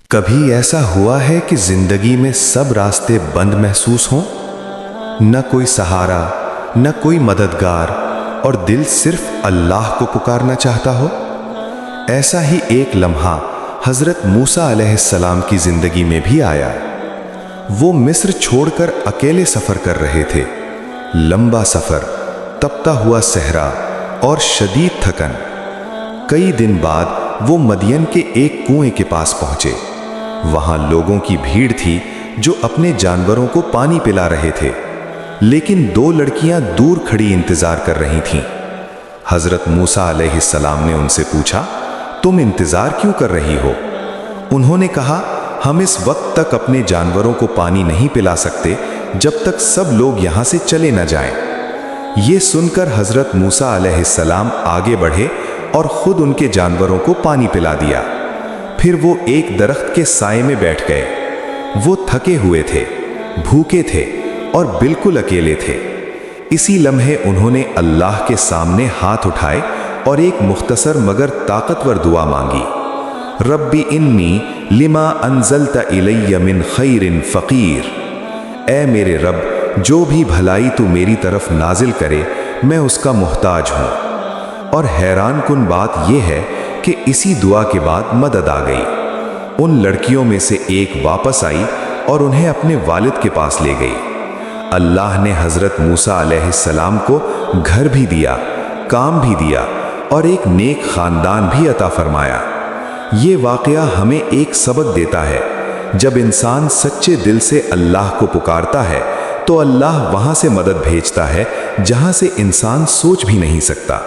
کبھی ایسا ہوا ہے کہ زندگی میں سب راستے بند محسوس ہوں؟ نہ کوئی سہارا، نہ کوئی مددگار، اور دل صرف اللہ کو پکارنا چاہتا ہو؟ ایسا ہی ایک لمحہ حضرت موسیٰ علیہ السلام کی زندگی میں بھی آیا۔ وہ مصر چھوڑ کر اکیلے سفر کر رہے تھے، لمبا سفر، تپتا ہوا صحرا اور شدید تھکن۔ کئی دن بعد وہ مدین کے ایک کنویں کے پاس پہنچے۔ وہاں لوگوں کی بھیڑ تھی جو اپنے جانوروں کو پانی پلا رہے تھے، لیکن دو لڑکیاں دور کھڑی انتظار کر رہی تھیں۔ حضرت موسیٰ علیہ السلام نے ان سے پوچھا، تم انتظار کیوں کر رہی ہو؟ انہوں نے کہا، ہم اس وقت تک اپنے جانوروں کو پانی نہیں پلا سکتے جب تک سب لوگ یہاں سے چلے نہ جائیں۔ یہ سن کر حضرت موسیٰ علیہ السلام آگے بڑھے اور خود ان کے جانوروں کو پانی پلا دیا۔ پھر وہ ایک درخت کے سائے میں بیٹھ گئے۔ وہ تھکے ہوئے تھے، بھوکے تھے اور بالکل اکیلے تھے۔ اسی لمحے انہوں نے اللہ کے سامنے ہاتھ اٹھائے اور ایک مختصر مگر طاقتور دعا مانگی۔ ربی انی لما انزلت الی من خیر فقیر، اے میرے رب، جو بھی بھلائی تو میری طرف نازل کرے میں اس کا محتاج ہوں۔ اور حیران کن بات یہ ہے کہ اسی دعا کے بعد مدد آ گئی۔ ان لڑکیوں میں سے ایک واپس آئی اور انہیں اپنے والد کے پاس لے گئی۔ اللہ نے حضرت موسیٰ علیہ السلام کو گھر بھی دیا، کام بھی دیا اور ایک نیک خاندان بھی عطا فرمایا۔ یہ واقعہ ہمیں ایک سبق دیتا ہے، جب انسان سچے دل سے اللہ کو پکارتا ہے تو اللہ وہاں سے مدد بھیجتا ہے جہاں سے انسان سوچ بھی نہیں سکتا۔